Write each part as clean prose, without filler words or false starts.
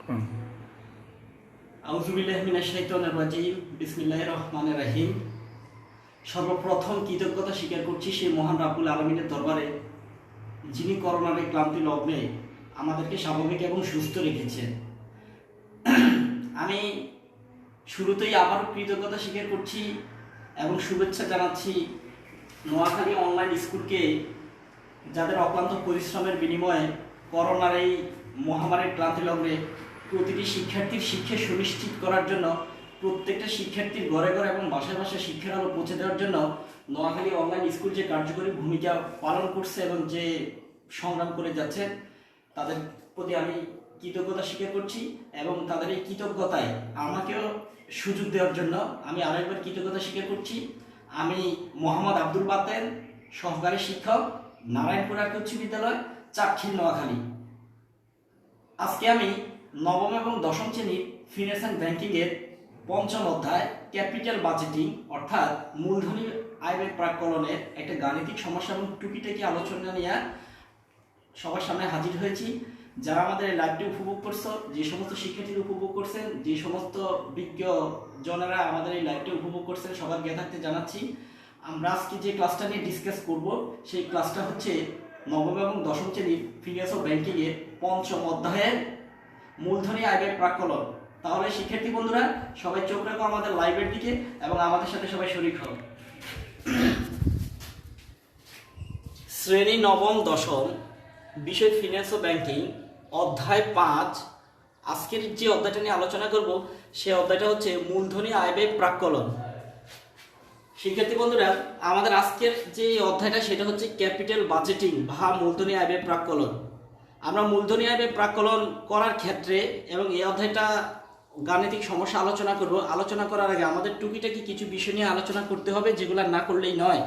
হুম। আউযুবিল্লাহি মিনাশ শাইতানির রাজিম। বিসমিল্লাহির রহমানির রহিম। সর্বপ্রথম কৃতজ্ঞতা স্বীকার করছি সেই মহান রাব্বুল আলামিনের দরবারে, যিনি করোনার এই ক্লান্তি লগ্নে আমাদেরকে স্বাভাবিক এবং সুস্থ রেখেছেন। আমি শুরুতেই আবারও কৃতজ্ঞতা স্বীকার করছি এবং শুভেচ্ছা জানাচ্ছি নোয়াখালী অনলাইন স্কুলকে, যাদের অক্লান্ত পরিশ্রমের বিনিময়ে করোনার এই মহামারীর ক্লান্তি লগ্নে প্রতিটি শিক্ষার্থীর শিক্ষা সুনিশ্চিত করার জন্য, প্রত্যেকটা শিক্ষার্থীর ঘরে ঘরে এবং বাসায় বাসায় শিক্ষার আলো পৌঁছে দেওয়ার জন্য নোয়াখালী অনলাইন স্কুল যে কার্যকরী ভূমিকা পালন করছে এবং যে সংগ্রাম করে যাচ্ছে, তাদের প্রতি আমি কৃতজ্ঞতা স্বীকার করছি। এবং তাদের এই কৃতজ্ঞতায় আমাকেও সুযোগ দেওয়ার জন্য আমি আরেকবার কৃতজ্ঞতা স্বীকার করছি। আমি মোহাম্মদ আব্দুল বাতেন, সহকারী শিক্ষক, নারায়ণপুর উচ্চ বিদ্যালয়, চাটখিল, নোয়াখালী। আজকে আমি নবম এবং দশম শ্রেণীর ফিনান্স অ্যান্ড ব্যাংকিংয়ের পঞ্চম অধ্যায় ক্যাপিটাল বাজেটিং অর্থাৎ মূলধনী আয় ব্যয় প্রাক্কলনের একটা গাণিতিক সমস্যা এবং টুকিটাকি আলোচনা নিয়ে সবার সামনে হাজির হয়েছি। যারা আমাদের এই লাইভটি উপভোগ করছো, যে সমস্ত শিক্ষার্থীরা উপভোগ করছেন, যে সমস্ত বিজ্ঞজনেরা আমাদের এই লাইভটি উপভোগ করছেন, সবার জ্ঞাতার্থে জানাচ্ছি। আমরা আজকে যে ক্লাসটা নিয়ে ডিসকাস করব, সেই ক্লাসটা হচ্ছে নবম এবং দশম শ্রেণীর ফিনান্স ও ব্যাংকিংয়ের পঞ্চম অধ্যায়ের মূলধনী আয় ব্যয় প্রাক্কলন। তাহলে শিক্ষার্থী বন্ধুরা সবাই চোখ রাখো আমাদের লাইভের দিকে এবং আমাদের সাথে সবাই শরীক হও। শ্রেণী নবম দশম, বিষয় ফিনান্স ও ব্যাংকিং, অধ্যায় 5। আজকের যে অধ্যায়টা নিয়ে আলোচনা করব, সেই অধ্যায়টা হচ্ছে মূলধনী আয় ব্যয় প্রাক্কলন। শিক্ষার্থী বন্ধুরা, আমাদের আজকের যে অধ্যায়টা সেটা হচ্ছে ক্যাপিটাল বাজেটিং বা মূলধনী আয় ব্যয় প্রাক্কলন। আমরা মূলধনী আয় ব্যয় প্রাক্কলন করার ক্ষেত্রে এবং এই অধ্যায়টা গাণিতিক সমস্যা আলোচনা করব। আলোচনা করার আগে আমাদের টুকিটাকি কিছু বিষয় নিয়ে আলোচনা করতে হবে, যেগুলো না করলেই নয়।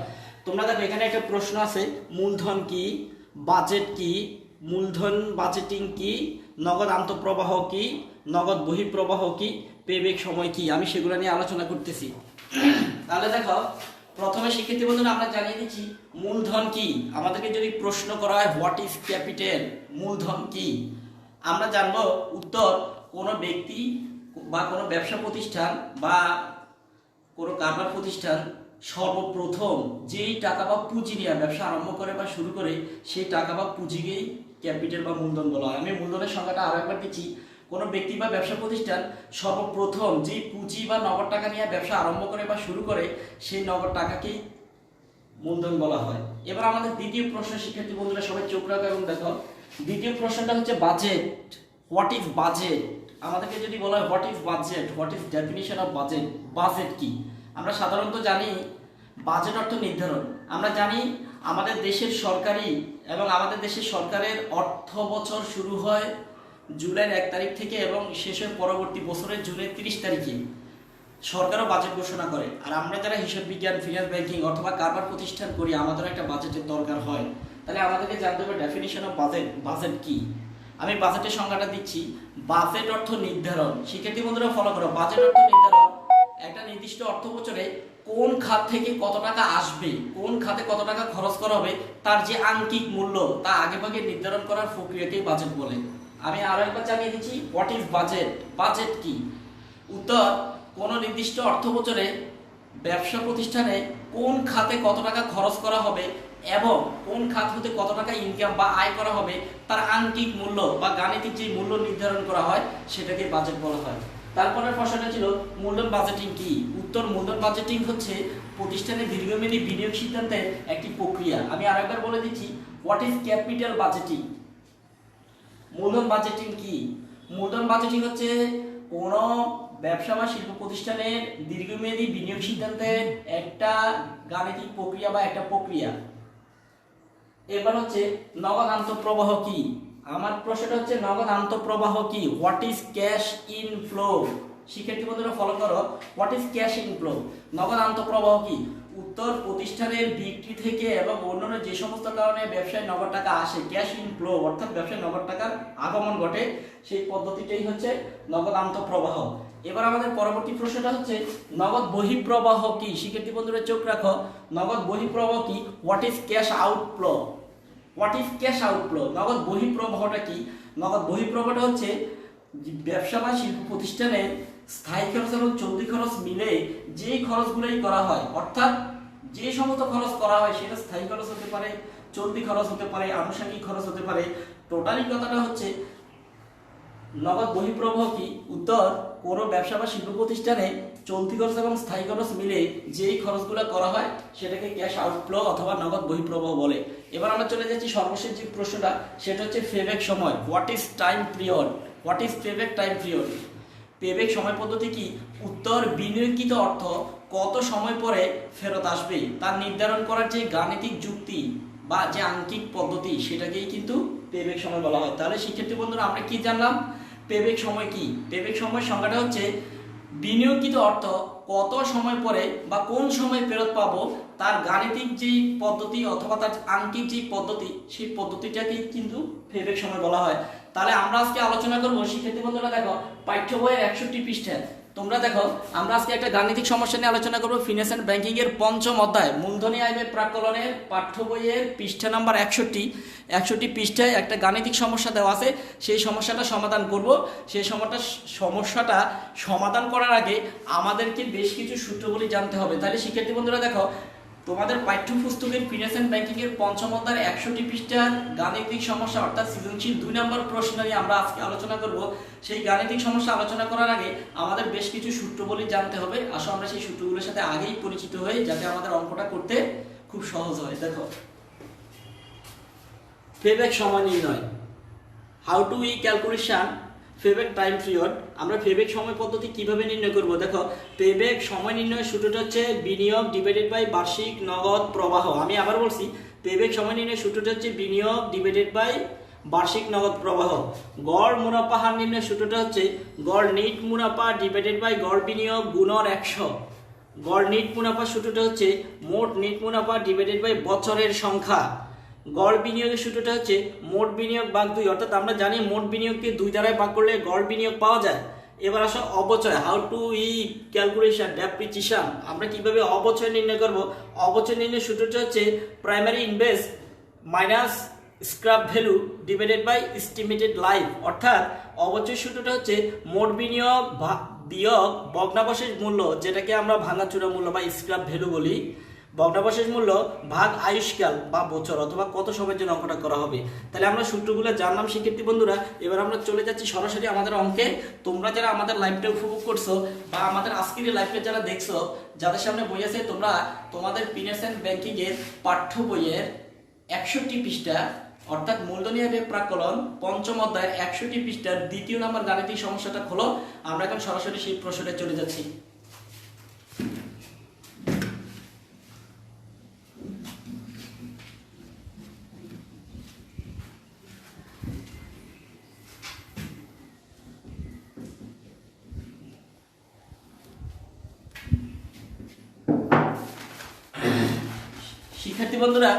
তোমরা দেখো, এখানে একটা প্রশ্ন আছে, মূলধন কি, বাজেট কি, মূলধন বাজেটিং কি, নগদ আন্তঃপ্রবাহ কি, নগদ বহিঃপ্রবাহ কি, পেব্যাক সময় কি, আমি সেগুলো নিয়ে আলোচনা করতেছি। তাহলে দেখো, প্রথমে শিক্ষার্থী বন্ধুরা আমরা জানিয়ে দিচ্ছি মূলধন কি। আমাদেরকে যদি প্রশ্ন করা হয় হোয়াট ইজ ক্যাপিটাল, মূলধন কি, আমরা জানবো উত্তর, কোনো ব্যক্তি বা কোনো ব্যবসা প্রতিষ্ঠান বা কোনো কারবার প্রতিষ্ঠান সর্বপ্রথম যেই টাকা বা পুঁজি নিয়ে ব্যবসা আরম্ভ করে বা শুরু করে, সেই টাকা বা পুঁজিকেই ক্যাপিটাল বা মূলধন বলা হয়। আমি মূলধনের সংখ্যাটা আরো একবার দিচ্ছি, কোনো ব্যক্তি বা ব্যবসা প্রতিষ্ঠান সর্বপ্রথম যে পুঁজি বা নগদ টাকা নিয়ে ব্যবসা আরম্ভ করে বা শুরু করে, সেই নগদ টাকাকেই মূলধন বলা হয়। এবার আমাদের দ্বিতীয় প্রশ্ন, শিক্ষার্থী বন্ধুরা সবাই চোখ রাখো এবং দেখো, দ্বিতীয় প্রশ্নটা হচ্ছে বাজেট। What is budget? আমাদেরকে যদি বলা হয় what is budget, what is definition of budget, budget কি? আমরা সাধারণত জানি বাজেট অর্থ নির্ধারণ। আমরা জানি আমাদের দেশের সরকারি এবং আমাদের দেশের সরকারের অর্থ বছর শুরু হয় জুলাইয়ের 1 তারিখ থেকে এবং শেষ হয় পরবর্তী বছরের জুনের 30 তারিখে। সরকারও বাজেট ঘোষণা করে। আর আমরা যারা হিসাব বিজ্ঞান, ফিনান্স, ব্যাংকিং অথবা কারবার প্রতিষ্ঠান করি, আমাদের একটা বাজেটের দরকার হয়। তাহলে আমাদেরকে জানতে হবে ডেফিনিশন অফ বাজেট, বাজেট কি। আমি বাজেটের সংজ্ঞাটা দিচ্ছি। বাজেট অর্থ নির্ধারণ। শিক্ষার্থী বন্ধুরা ফলো করো, বাজেট অর্থ নির্ধারণ একটা নির্দিষ্ট অর্থ বছরে কোন খাত থেকে কত টাকা আসবে, কোন খাতে কত টাকা খরচ করা হবে, তার যে আঙ্কিক মূল্য তা আগেভাগে নির্ধারণ করার প্রক্রিয়াকেই বাজেট বলে। আমি আরো একবার জানিয়ে দিচ্ছি হোয়াট ইজ বাজেট, বাজেট কি। উত্তর, কোন নির্দিষ্ট অর্থ বছরে ব্যবসা প্রতিষ্ঠানে কোন খাতে কত টাকা খরচ করা হবে এবং কোন খাত হতে কত টাকা ইনকাম বা আয় করা হবে, তার আঙ্কিক মূল্য বা গাণিতিক যে মূল্য নির্ধারণ করা হয়, সেটাকে বাজেট বলা হয়। তারপরের প্রশ্নটা ছিল মূলধন বাজেটিং কি। উত্তর, মূলধন বাজেটিং হচ্ছে প্রতিষ্ঠানের দীর্ঘমেয়াদী বিনিয়োগ সিদ্ধান্তের একটি প্রক্রিয়া। আমি আরেকবার বলে দিচ্ছি হোয়াট ইজ ক্যাপিটাল বাজেটিং। মূলধন বাজেটিং কি? মূলধন বাজেটিং হচ্ছে কোনো ব্যবসা বা শিল্প প্রতিষ্ঠানের দীর্ঘমেয়াদী বিনিয়োগ সিদ্ধান্তের একটা গাণিতিক প্রক্রিয়া বা একটা প্রক্রিয়া। এবার হচ্ছে নগদ আন্তঃপ্রবাহ কি। আমার প্রশ্নটা হচ্ছে নগদ আন্তঃপ্রবাহ কি, হোয়াট ইজ ক্যাশ ইনফ্লো। শিক্ষার্থী বন্ধুরা ফলো করো, হোয়াট ইজ ক্যাশ ইনফ্লো, নগদ আন্তঃপ্রবাহ কি। উত্তর, প্রতিষ্ঠানের বিক্রি থেকে এবং অন্যান্য যে সমস্ত কারণে ব্যবসায় নগদ টাকা আসে, ক্যাশ ইনফ্লো অর্থাৎ ব্যবসায় নগদ টাকার আগমন ঘটে, সেই পদ্ধতিটাই হচ্ছে নগদ আন্তঃপ্রবাহ। এবার আমাদের পরবর্তী প্রশ্নটা হচ্ছে নগদ বহিঃপ্রবাহ কি। শিক্ষার্থী বন্ধুরা চোখ রাখো, নগদ বহিঃপ্রবাহ কি, what is cash outflow. What is cash outflow, নগদ বহিঃপ্রবাহটা কি। নগদ বহিঃপ্রবাহটা হচ্ছে ব্যবসা বা শিল্প প্রতিষ্ঠানে স্থায়ী খরচ এবং চলতি খরচ মিলে যে খরচগুলোই করা হয়, অর্থাৎ যে সমস্ত খরচ করা হয় সেটা স্থায়ী খরচ হতে পারে, চলতি খরচ হতে পারে, আনুষঙ্গিক খরচ হতে পারে। টোটালি কথাটা হচ্ছে নগদ বহিঃপ্রবাহ কি? উত্তর, কোনো ব্যবসা বা শিল্প প্রতিষ্ঠানে চলতি খরচ এবং স্থায়ী খরচ মিলে যেই খরচগুলো করা হয় সেটাকে ক্যাশ আউটফ্লো অথবা নগদ বহিঃপ্রবাহ বলে। এবার আমরা চলে যাচ্ছি সর্বশেষ যে প্রশ্নটা, সেটা হচ্ছে পেব্যাক সময়। What is time period? What is payback time period? Payback সময় পদ্ধতি কি? উত্তর, বিনিয়োগকৃত অর্থ কত সময় পরে ফেরত আসবে তা নির্ধারণ করার যে গাণিতিক যুক্তি বা যে আঙ্কিক পদ্ধতি সেটাকেই কিন্তু পেব্যাক সময় বলা হয়। তাহলে শিক্ষার্থী বন্ধুরা আমরা কি জানলাম? পেব্যাক সময় কি? পেব্যাক সময়ের সংজ্ঞাটা হচ্ছে বিনিয়োগকৃত অর্থ কত সময় পরে বা কোন সময় ফেরত পাবো তার গাণিতিক যে পদ্ধতি অথবা তার আঙ্কিক যে পদ্ধতি, সেই পদ্ধতিটাকেই কিন্তু পেব্যাক সময় বলা হয়। তাহলে আমরা আজকে আলোচনা করবো, শিক্ষার্থী বন্ধুরা দেখো পাঠ্য বইয়ের 61 পৃষ্ঠা, তোমরা দেখো আমরা আজকে একটা গাণিতিক সমস্যা নিয়ে আলোচনা করবো। ফিনান্স এন্ড ব্যাংকিং এর 5ম অধ্যায় মূলধনী আয় ব্যয় প্রাক্কলনের পাঠ্য বইয়ের পৃষ্ঠা নাম্বার 61 পৃষ্ঠায় একটা গাণিতিক সমস্যা দেওয়া আছে। সেই সমস্যাটা সমাধান করব। সেই সমস্যাটা সমাধান করার আগে আমাদেরকে বেশ কিছু সূত্রগুলি জানতে হবে। তাহলে শিক্ষার্থী বন্ধুরা দেখো, তোমাদের পাঠ্যপুস্তকের ফিনান্স এন্ড ব্যাংকিং এর 5ম অধ্যায়ের 61 পৃষ্ঠার গাণিতিক সমস্যা অর্থাৎ সৃজনশীল 2 নম্বর প্রশ্ন নিয়ে আমরা আজকে আলোচনা করব। সেই গাণিতিক সমস্যা আলোচনা করার আগে আমাদের বেশ কিছু সূত্রবলী জানতে হবে। আসলে আমরা সেই সূত্রগুলোর সাথে আগেই পরিচিত হই, যাতে আমাদের অঙ্কটা করতে খুব সহজ হয়। দেখো, পেব্যাক সময় নির্ণয়। How to we calculation payback time period. আমরা পেব্যাক সময় পদ্ধতি কিভাবে নির্ণয় করব? দেখো, পেব্যাক সময় নির্ণয়ের সূত্রটা হচ্ছে বিনিয়োগ ডিভাইডেড বাই বার্ষিক নগদ প্রবাহ। আমি আবার বলছি, পেব্যাক সময় নির্ণয়ের সূত্রটা হচ্ছে বিনিয়োগ ডিভাইডেড বাই বার্ষিক নগদ প্রবাহ। গড় মুনাফা হার নির্ণয়ের সূত্রটা হচ্ছে গড় নিট মুনাফা ডিভাইডেড বাই গড় বিনিয়োগ গুণন 100। গড় নিট মুনাফার সূত্রটা হচ্ছে মোট নিট মুনাফা ডিভাইডেড বাই বছরের সংখ্যা। গড় বিনিয়োগের সূত্রটা হচ্ছে মোট বিনিয়োগ ভাগ 2, অর্থাৎ আমরা জানি মোট বিনিয়োগকে 2 দ্বারায় ভাগ করলে গড় বিনিয়োগ পাওয়া যায়। এবার আসো অবচয়। How to e calculation depreciation. আমরা কিভাবে অবচয় নির্ণয় করব? অবচয় নির্ণয়ের সূত্রটা হচ্ছে primary invest minus scrap value divided by estimated life. অর্থাৎ অবচয় সূত্রটা হচ্ছে মোট বিনিয়োগ বিয়োগ ভগ্নাবশেষ মূল্য, যেটাকে আমরা ভাঙাচুরা মূল্য বা স্ক্র্যাপ ভ্যালু বলি, ভগ্নাবশেষ মূল্য ভাগ আয়ুষ্কাল বা বছর অথবা কত সময়ের জন্য অঙ্কটা করা হবে। তাহলে আমরা সূত্রগুলো জানলাম শিক্ষার্থী বন্ধুরা। এবার আমরা চলে যাচ্ছি সরাসরি আমাদের অঙ্কে। তোমরা যারা আমাদের লাইভটা উপভোগ করছো বা আমাদের আজকের লাইভটা যারা দেখছো, যাদের সামনে বই আছে, তোমরা তোমাদের ফিনান্স এন্ড ব্যাংকিং এর পাঠ্য বইয়ের 61 পৃষ্ঠা অর্থাৎ মূলধনী আয় ব্যয় প্রাক্কলন 5ম অধ্যায়ের 61 পৃষ্ঠার 2য় নম্বর গাণিতিক সমস্যাটা খোলো। আমরা এখন সরাসরি সেই প্রশ্নটা চলে যাচ্ছি। শিক্ষার্থী বন্ধুরা,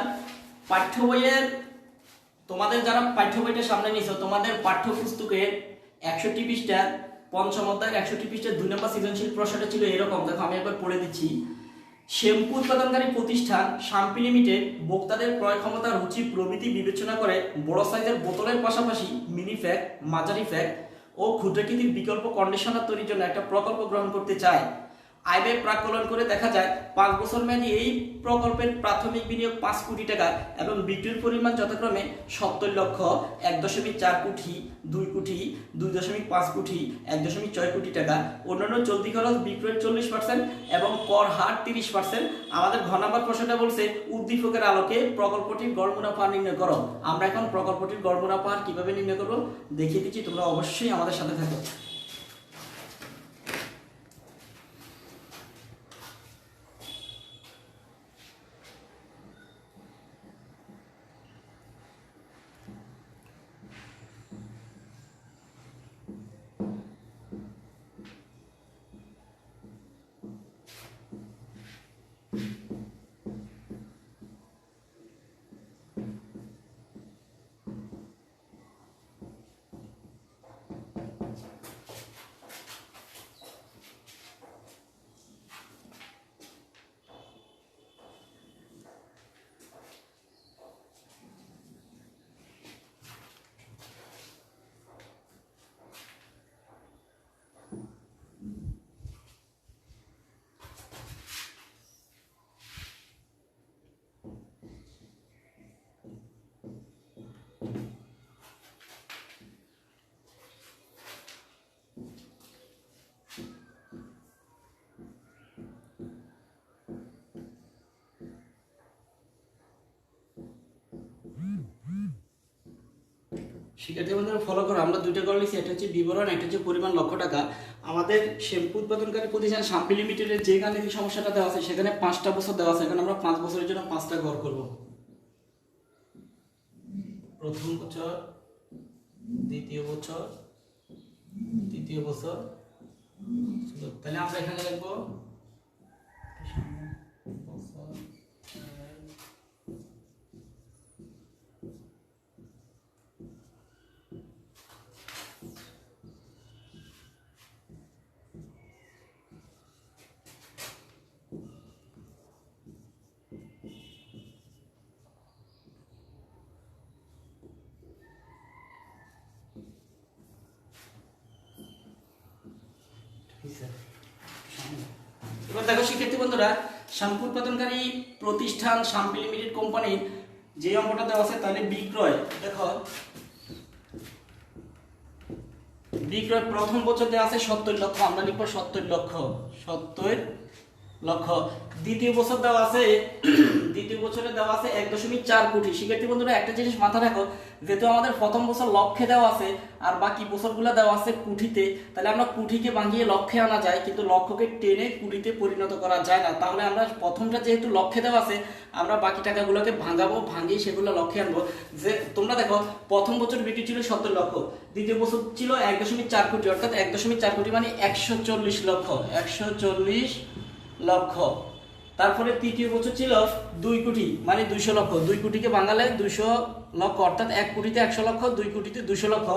পাঠ্য বইয়ের তোমাদের যারা পাঠ্য বইটা সামনে নিছো, তোমাদের পাঠ্যপুস্তকের 61 পৃষ্ঠার 5ম অধ্যায়ের 61 পৃষ্ঠার 2 নম্বর সৃজনশীল প্রশ্নটা ছিল এরকম। দেখো, আমি একবার পড়ে দিচ্ছি। শ্যাম্পু উৎপাদনকারী প্রতিষ্ঠান শাম্পি লিমিটেড ভোক্তাদের ক্রয় ক্ষমতা, রুচি প্রভৃতি বিবেচনা করে বড় সাইজের বোতলের পাশাপাশি মিনি প্যাক, মাঝারি প্যাক ও ক্ষুদ্রাকৃতির বিকল্প কন্ডিশনার তৈরির জন্য একটা প্রকল্প গ্রহণ করতে চায়। আয় ব্যয় প্রাক্কলন করে দেখা যায় 5 বছর মেয়াদী এই প্রকল্পের প্রাথমিক বিনিয়োগ 5 কোটি টাকা এবং বিক্রির পরিমাণ যথাক্রমে 70 লক্ষ, 1.4 কোটি, 2 কোটি, 2.5 কোটি, 1.6 কোটি টাকা। অন্যান্য চলতি খরচ বিক্রয়ের 40% এবং কর হার 30%। আমাদের ঘ নাম্বার প্রশ্নটা বলছে উদ্দীপকের আলোকে প্রকল্পটির গড় মুনাফা নির্ণয় করো। আমরা এখন প্রকল্পটির গড় মুনাফা কিভাবে নির্ণয় করব দেখিয়ে দিচ্ছি, তোমরা অবশ্যই আমাদের সাথে থাকো। শিক্ষার্থী বন্ধুরা ফলো করো, আমরা দুইটা করে লিখছি, একটা হচ্ছে বিবরণ, একটা হচ্ছে পরিমাণ লক্ষ টাকা। আমাদের শ্যাম্পু উৎপাদনকারী প্রতিষ্ঠান শাম্পি লিমিটেডের যে গাণিতিক সমস্যাটা দেওয়া আছে সেখানে 5টা বছর দেওয়া আছে, এখানে আমরা 5 বছরের জন্য 5টা ঘর করব। প্রথম বছর, দ্বিতীয় বছর, তৃতীয় বছর, তাহলে আমরা এখানে লিখবো এবার দেখো শিক্ষার্থী বন্ধুরা, শ্যাম্পু উৎপাদনকারী প্রতিষ্ঠান শাম্পি লিমিটেড কোম্পানির যে অঙ্কটা দেওয়া আছে, তাহলে বিক্রয়, দেখো বিক্রয় প্রথম বছর দেওয়া আছে 70 লক্ষ, আমরা লিখবো 70 লক্ষ, 70 লক্ষ। দ্বিতীয় বছর দেওয়া আছে, দ্বিতীয় বছরে দেওয়া আছে 1.4 কোটি। শিক্ষার্থী বন্ধুরা একটা জিনিস মাথা রাখো, যেহেতু আমাদের প্রথম বছর লক্ষে দেওয়া আছে আর বাকি বছরগুলো দেওয়া আছে কোটিতে, তাহলে আমরা কোটিকে ভাঙিয়ে লক্ষে আনা যায়, কিন্তু লক্ষকে টেনে কোটিতে পরিণত করা যায় না। তাহলে আমরা প্রথমটা যেহেতু লক্ষে দেওয়া আছে, আমরা বাকি টাকাগুলোকে ভাঙাবো, ভাঙিয়ে সেগুলো লক্ষে আনবো। যে তোমরা দেখো প্রথম বছর বিক্রি ছিল 70 লক্ষ, দ্বিতীয় বছর ছিল 1.4 কোটি, অর্থাৎ 1.4 কোটি মানে 140 লক্ষ, 140 লক্ষ। তারপরে তৃতীয় বছর ছিল 2 কোটি মানে 200 লক্ষ, 2 কোটিকে ভাঙালে 200 লক্ষ, অর্থাৎ 1 কোটিতে 100 লক্ষ, 2 কোটিতে 200 লক্ষ।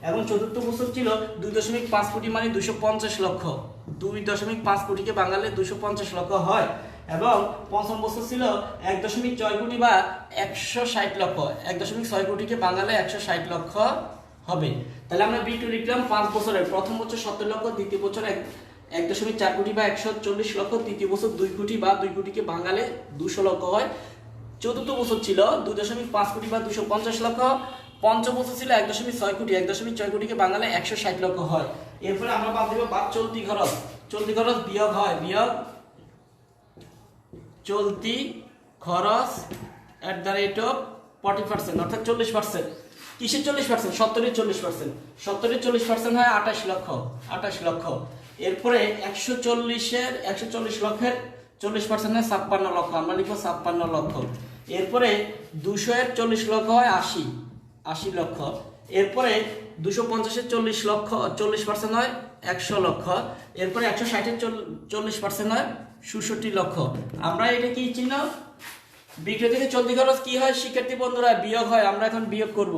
এবং চতুর্থ বছর ছিল 2.5 কোটি মানে 250 লক্ষ, 2.5 কোটিকে ভাঙালে 250 লক্ষ হয়। এবং পঞ্চম বছর ছিল 1.6 কোটি বা 160 লক্ষ, 1.6 কোটিকে ভাঙালে 160 লক্ষ হবে। তাহলে আমরা বি2 লিখলাম 5 বছরের, প্রথম বছর 70 লক্ষ, দ্বিতীয় বছর 1.4 কোটি বা 140 লক্ষ, তৃতীয় বছর 2 কোটি বা 2 কোটিকে ভাঙালে 200 লক্ষ হয়। চতুর্থ বছর ছিল 2.5 কোটি বা 250 লক্ষ, পঞ্চম বছর ছিল 1.6 কোটি, 1.6 কোটিকে ভাঙালে 160 লক্ষ হয়। এরপরে আমরা বাদ দেব বাদ চলতি খরচ, চলতি খরচ বিয়োগ হয়, বিয়োগ চলতি খরচ @ 40%, অর্থাৎ 40%। কিসের 40%? 70-এর 40%, 70-এর 40% হয় 28 লক্ষ, 28 লক্ষ। এরপরে 140 লক্ষের 40% হয় 56 লক্ষ, আমরা লিখবো 56 লক্ষ। এরপরে 200-এর 40 লক্ষ হয় 80 লক্ষ। এরপরে 250-এর 40 লক্ষ 40% হয় 100 লক্ষ। এরপরে 160-এর 40% হয় 66 লক্ষ। আমরা এটা কি চিহ্ন? বিক্রয় থেকে চলতি খরচ কি হয় শিক্ষার্থী বন্ধুরা? বিয়োগ হয়। আমরা এখন বিয়োগ করব,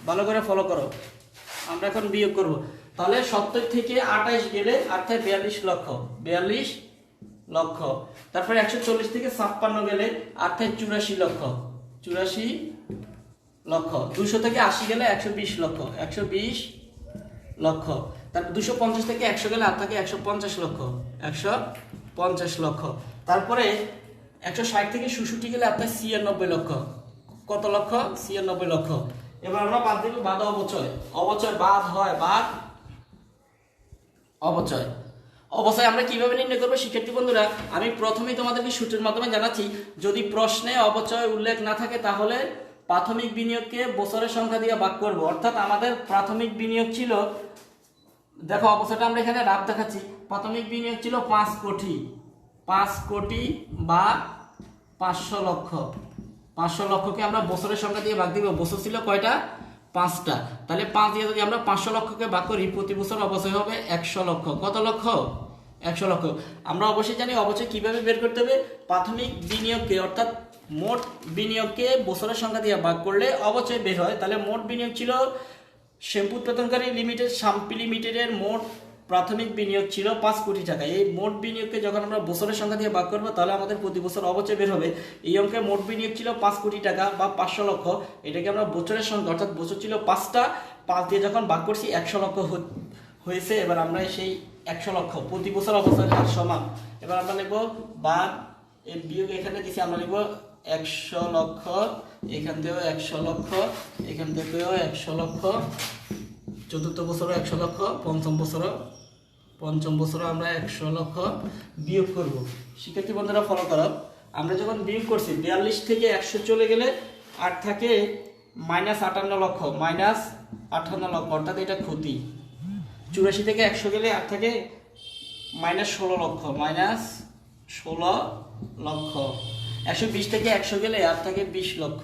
ভালো করে ফলো করো, আমরা এখন বিয়োগ করব। তাহলে 70 থেকে 28 গেলে অর্থাৎ 42 লক্ষ, 42 লক্ষ। তারপরে 140 থেকে 56 গেলে অর্থাৎ 84 লক্ষ, 84 লক্ষ। 200 থেকে 80 গেলে 120 লক্ষ, 120 লক্ষ। তারপর 250 থেকে 100 গেলে অর্থাৎ 150 লক্ষ, 150 লক্ষ। তারপরে 160 থেকে 66 গেলে আপনার 96 লক্ষ। কত লক্ষ? 96 লক্ষ। এবার আমরা বাদ দেব বাদ অবচয়। অবচয় বাদ হয়, বাদ অবচয়। অবচয় আমরা কিভাবে নির্ণয় করবো শিক্ষার্থী বন্ধুরা? আমি প্রথমেই তোমাদেরকে সূত্রের মাধ্যমে জানাচ্ছি। যদি প্রশ্নে অবচয় উল্লেখ না থাকে তাহলে প্রাথমিক বিনিয়োগকে বছরের সংখ্যা দিয়ে ভাগ করব। অর্থাৎ আমাদের প্রাথমিক বিনিয়োগ ছিল, দেখো অবচয়টা আমরা এখানে রাফ দেখাচ্ছি। প্রাথমিক বিনিয়োগ ছিল 5 কোটি, 5 কোটি বা 500 লক্ষ। 500 লক্ষকে আমরা বছরের সংখ্যা দিয়ে ভাগ দিব। বছর ছিল কয়টা? 5টা। তাহলে 5 দিয়ে যদি আমরা 500 লক্ষকে ভাগ করি, প্রতি বছর অবচয় হবে 100 লক্ষ। কত লক্ষ? 100 লক্ষ। আমরা অবশ্যই জানি অবচয় কিভাবে বের করতে হবে। প্রাথমিক বিনিয়োগকে অর্থাৎ মোট বিনিয়োগকে বছরের সংখ্যা দিয়ে ভাগ করলে অবচয় বের হয়। তাহলে মোট বিনিয়োগ ছিল শ্যাম্পু উৎপাদনকারী লিমিটেড শাম্পি লিমিটেডের মোট প্রাথমিক বিনিয়োগ ছিল 5 কোটি টাকা। এই মোট বিনিয়োগকে যখন আমরা বছরের সংখ্যা দিয়ে ভাগ করবো তাহলে আমাদের প্রতি বছর অবচয় বের হবে। এই অঙ্কে মোট বিনিয়োগ ছিল 5 কোটি টাকা বা 500 লক্ষ। এটাকে আমরা বছরের সংখ্যা, অর্থাৎ বছর ছিল 5টা, 5 দিয়ে যখন ভাগ করছি 100 লক্ষ হয়েছে। এবার আমরা সেই 100 লক্ষ প্রতি বছর অবচয়ের হার সমান। এবার আমরা লিখবো বাদ, এই বিয়োগ এখানে দিছি, আমরা লিখবো 100 লক্ষ, এখান থেকেও 100 লক্ষ, এখান থেকেও 100 লক্ষ। চতুর্থ বছরও 100 লক্ষ, পঞ্চম বছরও আমরা 100 লক্ষ বিয়োগ করব। শিক্ষার্থী বন্ধুরা ফলো করো, আমরা যখন বিয়োগ করছি 42 থেকে 100 চলে গেলে আর থাকে -58 লক্ষ, -58 লক্ষ, অর্থাৎ এটা ক্ষতি। 84 থেকে 100 গেলে আর থাকে -16 লক্ষ, -16 লক্ষ। 120 থেকে 100 গেলে আর থাকে 20 লক্ষ।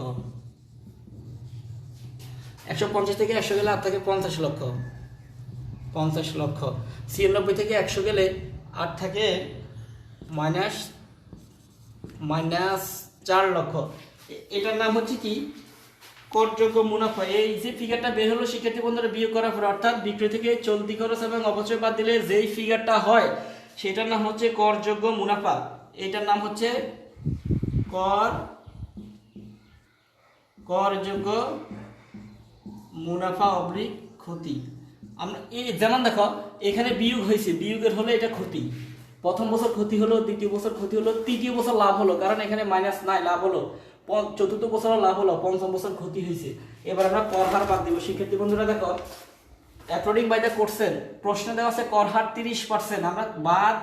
150 থেকে 100 গেলে আর থাকে 50 লক্ষ, 50 লক্ষ। 96 থেকে 100 গেলে আর থাকে -4 লক্ষ। এটার নাম হচ্ছে কি, করযোগ্য মুনাফা। এই যে ফিগারটা বের হলো শিক্ষার্থী বন্ধুরা বিয়োগ করার পর, অর্থাৎ বিক্রয় থেকে চলতি খরচ এবং অপচয় বাদ দিলে যেই ফিগারটা হয় সেটার নাম হচ্ছে করযোগ্য মুনাফা। এটার নাম হচ্ছে করযোগ্য মুনাফা অবলিক ক্ষতি। আমরা এই যেমন দেখো এখানে বিয়োগ হয়েছে, বিয়োগের হলে এটা ক্ষতি। প্রথম বছর ক্ষতি হলো, দ্বিতীয় বছর ক্ষতি হলো, তৃতীয় বছর লাভ হলো, কারণ এখানে মাইনাস নাই, লাভ হলো। চতুর্থ বছর লাভ হলো, পঞ্চম বছর ক্ষতি হয়েছে। এবার আমরা কর হার বাদ দিব। শিক্ষার্থী বন্ধুরা দেখো, অ্যাকর্ডিং বাই দ্য কোশ্চেন প্রশ্নে দেওয়া আছে কর হার 30%, আমরা বাদ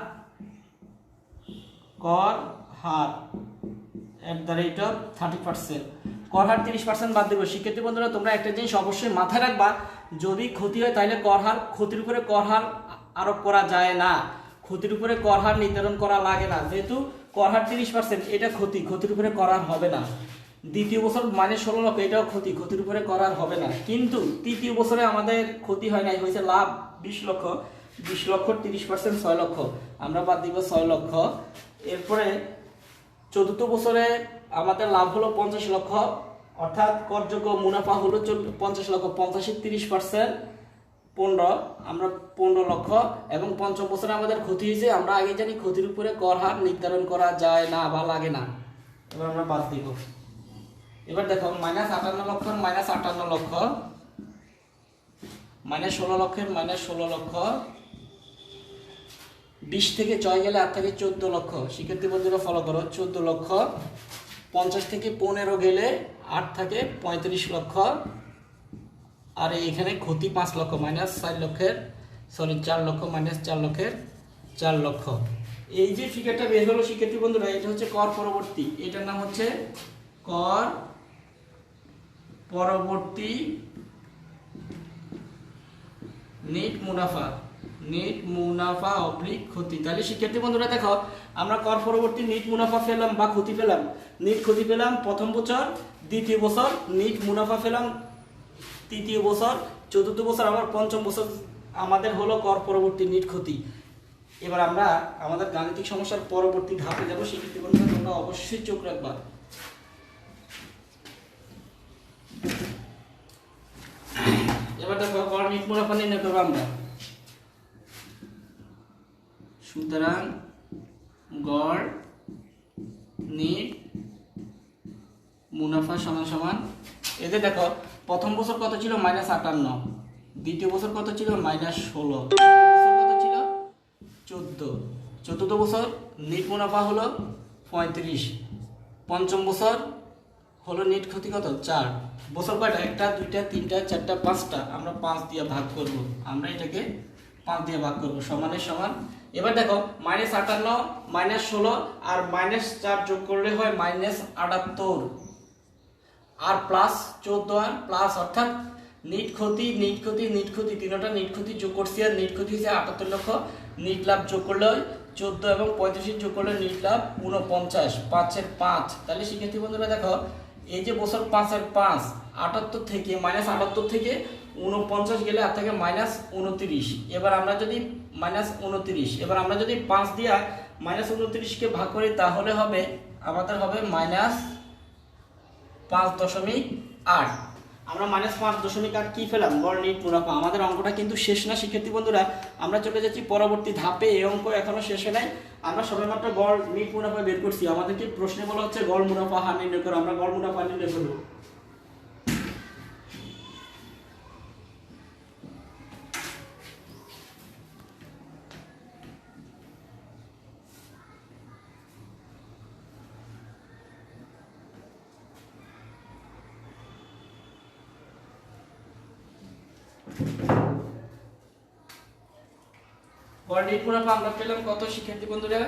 কর হার @30%, কর হার 30% বাদ দেবো। শিক্ষার্থী বন্ধুরা তোমরা একটা জিনিস অবশ্যই মাথায় রাখবা, যদি ক্ষতি হয় তাহলে কর হার, ক্ষতির উপরে কর হার আরোপ করা যায় না, ক্ষতির উপরে কর হার নির্ধারণ করা লাগে না। যেহেতু কর হার 30%, এটা ক্ষতি, ক্ষতির উপরে কর হার হবে না। দ্বিতীয় বছর -16 লক্ষ, এটাও ক্ষতি, ক্ষতির উপরে কর হার হবে না। কিন্তু তৃতীয় বছরে আমাদের ক্ষতি হয় নাই, হয়েছে লাভ 20 লক্ষ। 20 লক্ষ 30% 6 লক্ষ, আমরা বাদ দিব 6 লক্ষ। এরপরে চতুর্থ বছরে আমাদের লাভ হলো 50 লক্ষ, অর্থাৎ করযোগ্য মুনাফা হলো 50 লক্ষ। 50 এর 30% 15, আমরা 15 লক্ষ। এবং পঞ্চম বছরে আমাদের ক্ষতি হয়েছে, আমরা আগে জানি ক্ষতির উপরে কর হার নির্ধারণ করা যায় না বা লাগে না, এবার আমরা বাদ দিব। এবার দেখো -58 লক্ষ, -58 লক্ষ, -16 লক্ষের -16 লক্ষ, 20 থেকে 6 গেলে আর থাকে 14 লক্ষ। শিক্ষার্থী বন্ধুরা ফলো করো, 14 লক্ষ। 50 থেকে 15 গেলে আর থাকে 35 লক্ষ। আর এখানে ক্ষতি 5 লক্ষ, -4 লক্ষের, সরি 4 লক্ষ, -4 লক্ষের 4 লক্ষ। এই যে ফিগারটা বের হলো শিক্ষার্থী বন্ধুরা, এটা হচ্ছে কর পরবর্তী, এটার নাম হচ্ছে কর পরবর্তী নেট মুনাফা, নেট মুনাফা অবলিক ক্ষতি। তাহলে শিক্ষার্থী বন্ধুরা দেখো, আমরা কর পরবর্তী নেট মুনাফা পেলাম বা ক্ষতি পেলাম, নেট ক্ষতি পেলাম প্রথম বছর, দ্বিতীয় বছর নেট মুনাফা পেলাম তৃতীয় বছর, চতুর্থ বছর, আবার পঞ্চম বছর আমাদের হলো কর পরবর্তী নেট ক্ষতি। এবার আমরা আমাদের গাণিতিক সমস্যার পরবর্তী ধাপে যাব। শিক্ষার্থী বন্ধুরা তোমরা অবশ্যই চোখ রাখবা। এবার দেখো গড় নেট মুনাফা নির্ণয় করবো আমরা। সুতরাং গড় নেট মুনাফা সমান এতে দেখো প্রথম বছর কত ছিল -58, দ্বিতীয় বছর কত ছিল -16, তৃতীয় বছর কত ছিল 14, চতুর্থ বছর নেট মুনাফা হলো 35, পঞ্চম বছর হলো নেট ক্ষতি কত 4। বছর কয়টা? 1টা 2টা 3টা 4টা 5টা, আমরা 5 দিয়ে ভাগ করব, আমরা এটাকে 5 দিয়ে ভাগ করব, সমানের সমান। এবার দেখো -58 -16 আর -4 যোগ করলে হয় -78 আর +14 আর প্লাস, অর্থাৎ নেট ক্ষতি নেট ক্ষতি নেট ক্ষতি তিনটা নেট ক্ষতি যোগ করছি, আর নেট ক্ষতি হচ্ছে 78 লক্ষ। নেট লাভ যোগ করলে হয় 14 এবং 35 যোগ করলে নেট লাভ 49, 5 এর 5। তাহলে শিক্ষার্থী বন্ধুরা দেখো, এই যে বছর 5 এর 5, 78 থেকে -78 থেকে 49 গেলে আর থেকে -29। এবার আমরা যদি -29, এবার আমরা যদি 5 দিয়ে -29 কে ভাগ করি তাহলে হবে আমাদের হবে -5.8। আমরা -5.8 কি পেলাম? গড় নেট মুনাফা। আমাদের অঙ্কটা কিন্তু শেষ না শিক্ষার্থী বন্ধুরা, আমরা চলে যাচ্ছি পরবর্তী ধাপে। এই অঙ্ক এখনো শেষ হয় নাই, আমরা সবেমাত্র গড় নেট মুনাফা বের করছি। আমাদেরকে প্রশ্নে বলা হচ্ছে গড় মুনাফা হার নির্ণয় করো, আমরা গড় মুনাফা নির্ণয় করব। গড় নেট মুনাফা আমরা পেলাম কত শিক্ষার্থী বন্ধুরা?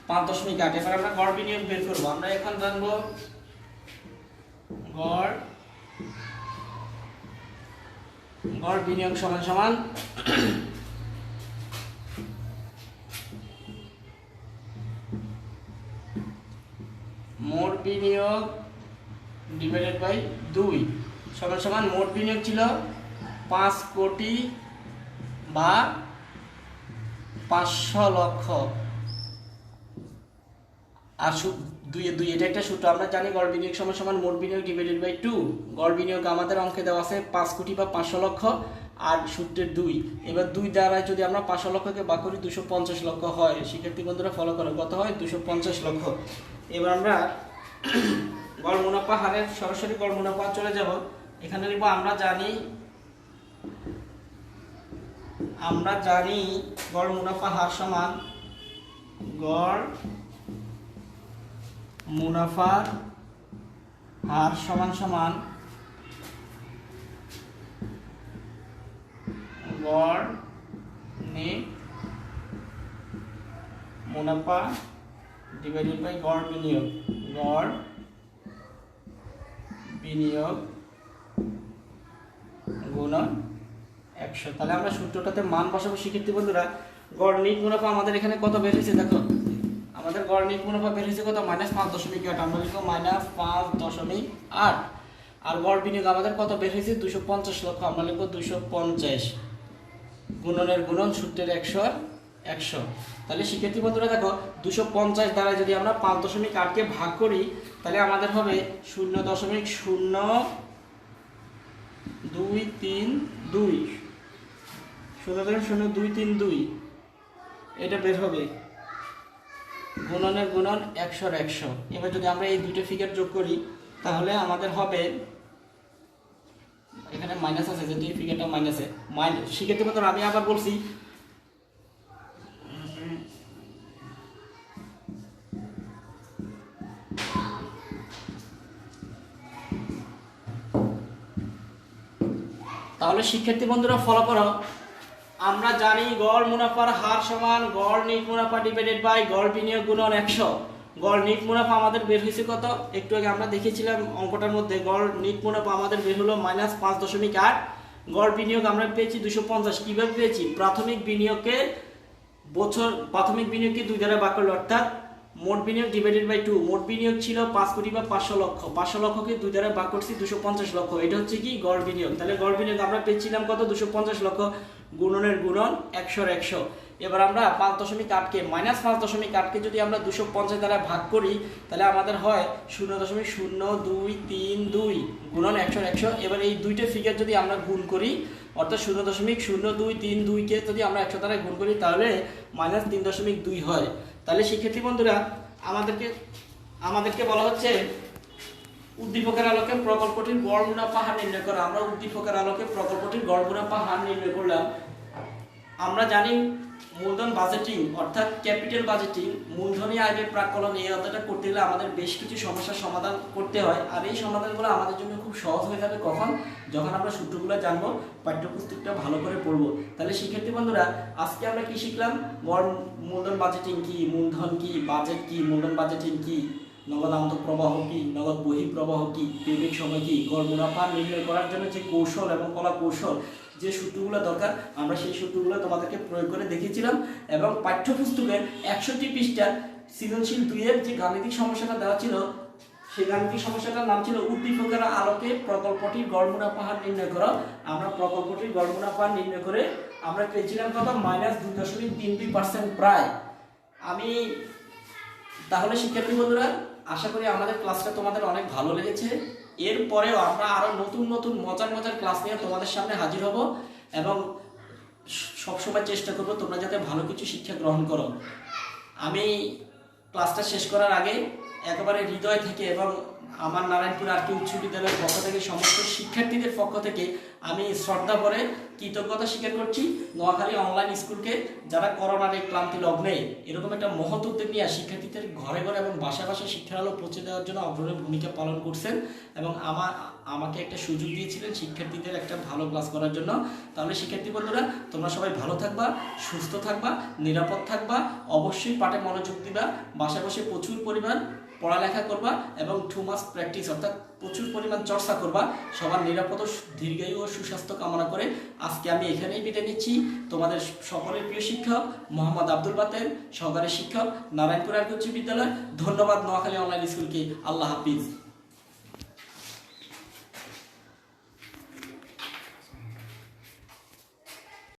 5.8। এবার আমরা গড় বিনিয়োগ বের করব। আমরা এখন জানবো গড় গড় বিনিয়োগ সমান সমান মোট বিনিয়োগ ডিভাইডেড বাই 2 সমান সমান মোট বিনিয়োগ ছিল 5 কোটি বা 500 লক্ষ। আর 2 এটা একটা সূত্র আমরা জানি, গড় বিনিয়োগ সমান সমান মোট বিনিয়োগ ডিভাইডেড বাই 2। গড় বিনিয়োগ আমাদের অঙ্কে দেওয়া আছে 5 কোটি বা 500 লক্ষ, আর সূত্রের 2। এবার 2 দ্বারা যদি আমরা 500 লক্ষকে ভাগ করি 250 লক্ষ হয়। শিক্ষার্থী বন্ধুরা ফলো করো, কত হয়? 250 লক্ষ। এবার আমরা গড় মুনাফা হারের সরাসরি গড় মুনাফা চলে যাব। এখানে লিখব আমরা জানি গড় মুনাফা হার সমান গড় মুনাফার হার সমান সমান গড় নেট মুনাফা ডিভাইডেড বাই গড় বিনিয়োগ গুণন 100। তাহলে আমরা সূত্রটাতে মান বসাবো শিক্ষার্থী বন্ধুরা। গড় নিট মুনাফা আমাদের এখানে কত বের হয়েছে দেখো, আমাদের গড় নিট মুনাফা বের হয়েছে কত? -5.8। আমরা লিখবো -5.8। আর গড় বিনিয়োগ আমাদের কত বের হয়েছে? 250 লক্ষ। আমরা লিখবো 250 গুণনের গুণন সূত্রের 100। তাহলে শিক্ষার্থী বন্ধুরা দেখো 250 দ্বারা যদি আমরা 5.8কে ভাগ করি তাহলে আমাদের হবে 0.0232 এটা বের হবে গুণনের গুণন 100। এবার যদি আমরা এই দুটো ফিগার যোগ করি তাহলে আমাদের হবে, এখানে মাইনাস আছে যদি এই ফিগারটা মাইনাসে শিক্ষার্থী বন্ধুরা আমি আবার বলছি, তাহলে শিক্ষার্থী বন্ধুরা ফলো করো। আমরা জানি গড় মুনাফার হার সমান গড় নিট মুনাফা ডিভাইডেড বাই গড় বিনিয়োগ গুণন 100। গড় নিট মুনাফা আমাদের বের হয়েছে কত? একটু আগে আমরা দেখেছিলাম অঙ্কটার মধ্যে। গড় নিট মুনাফা আমাদের বের হলো -5.8। গড় বিনিয়োগ আমরা পেয়েছি 250। কিভাবে পেয়েছি? প্রাথমিক বিনিয়োগকে 2 দ্বারা ভাগ করলে, অর্থাৎ মোট বিনিয়োগ ডিভাইডেড বাই 2। মোট বিনিয়োগ ছিল 5 কোটি বা 500 লক্ষ। 500 লক্ষকে 2 দ্বারা ভাগ করছি 250 লক্ষ। এটা হচ্ছে কি? গড় বিনিয়োগ। তাহলে গড় বিনিয়োগ আমরা পেয়েছিলাম কত? 250 লক্ষ গুণনের গুণন 100। এবার আমরা 5.8কে -5.8কে যদি আমরা 250 দ্বারা ভাগ করি তাহলে আমাদের হয় 0.0232 গুণন 100। এবার এই দুইটা ফিগার যদি আমরা গুণ করি, অর্থাৎ 0.0232কে যদি আমরা 100 দ্বারা গুণ করি তাহলে -3.2 হয়। তাহলে শিক্ষার্থী বন্ধুরা আমাদেরকে বলা হচ্ছে উদ্দীপকের আলোকে প্রকল্পটির গড় মুনাফা হার নির্ণয় করা। আমরা উদ্দীপকের আলোকে প্রকল্পটির গড় মুনাফা হার নির্ণয় করলাম। আমরা জানি মূলধন বাজেটিং অর্থাৎ ক্যাপিটাল বাজেটিং, মূলধনী আয় ব্যয় প্রাক্কলন, এই অধ্যায়টা করতে গেলে আমাদের বেশ কিছু সমস্যার সমাধান করতে হয়। আর এই সমাধানগুলো আমাদের জন্য খুব সহজ হয়ে যাবে কখন? যখন আমরা সূত্রগুলো জানবো, পাঠ্যপুস্তকটা ভালো করে পড়বো। তাহলে শিক্ষার্থী বন্ধুরা আজকে আমরা কি শিখলাম? গড় মূলধন বাজেটিং কি, মূলধন কি, বাজেট কি, মূলধন বাজেটিং কি, নগদ আমদানি প্রবাহ কি, নগদ বহিঃ প্রবাহ কি, পেমেন্ট সময় কি, গড় মুনাফা নির্ণয় করার জন্য যে কৌশল এবং কলা কৌশল, যে সূত্রগুলো দরকার আমরা সেই সূত্রগুলো তোমাদেরকে প্রয়োগ করে দেখিয়েছিলাম। এবং পাঠ্যপুস্তকের 61 পৃষ্ঠার সৃজনশীল 2-এর যে গাণিতিক সমস্যাটা দেওয়া ছিল, সেই গাণিতিক সমস্যাটার নাম ছিল উদ্দীপকের আলোকে প্রকল্পটির গড় মুনাফা হার নির্ণয় করো। আমরা প্রকল্পটির গড় মুনাফা নির্ণয় করে আমরা পেয়েছিলাম কত? -2.32% প্রায়। তাহলে শিক্ষার্থী বন্ধুরা আশা করি আমাদের ক্লাসটা তোমাদের অনেক ভালো লেগেছে। এরপরেও আমরা আরো নতুন নতুন মজার ক্লাস নিয়ে তোমাদের সামনে হাজির হব এবং সবসময় চেষ্টা করব তোমরা যাতে ভালো কিছু শিক্ষা গ্রহণ করো। আমি ক্লাসটা শেষ করার আগে একেবারে হৃদয় থেকে এবং আমার নারায়ণপুর আরটি উচ্চ বিদ্যালয়ের পক্ষ থেকে সমস্ত শিক্ষার্থীদের পক্ষ থেকে আমি শ্রদ্ধা ভরে কৃতজ্ঞতা স্বীকার করছি নোয়াখালী অনলাইন স্কুলকে, যারা করোনার এই ক্লান্তি লগ্নে এরকম একটা মহৎ উদ্যোগ নিয়ে শিক্ষার্থীদের ঘরে ঘরে এবং বাসায় বাসায় শিক্ষার আলো পৌঁছে দেওয়ার জন্য অগ্রণী ভূমিকা পালন করছেন এবং আমাকে একটা সুযোগ দিয়েছিলেন শিক্ষার্থীদের একটা ভালো ক্লাস করার জন্য। তাহলে শিক্ষার্থী বন্ধুরা তোমরা সবাই ভালো থাকবা, সুস্থ থাকবা, নিরাপদ থাকবা, অবশ্যই পাঠে মনোযোগ দিবা, বাসায় বসে প্রচুর পরিমাণ পড়ালেখা করবা এবং 2 মাস মাস্ট প্র্যাকটিস, অর্থাৎ প্রচুর পরিমাণ চর্চা করবা। সবার নিরাপদ, দীর্ঘায়ু ও সুস্বাস্থ্য কামনা করে আজকে আমি এখানেই বিদায় নিচ্ছি। তোমাদের সকলের প্রিয় শিক্ষক মোহাম্মদ আব্দুল বাতের, সহকারী শিক্ষক, নারায়ণপুর আর্য উচ্চ বিদ্যালয়। ধন্যবাদ নোয়াখালী অনলাইন স্কুলকে। আল্লাহ হাফিজ।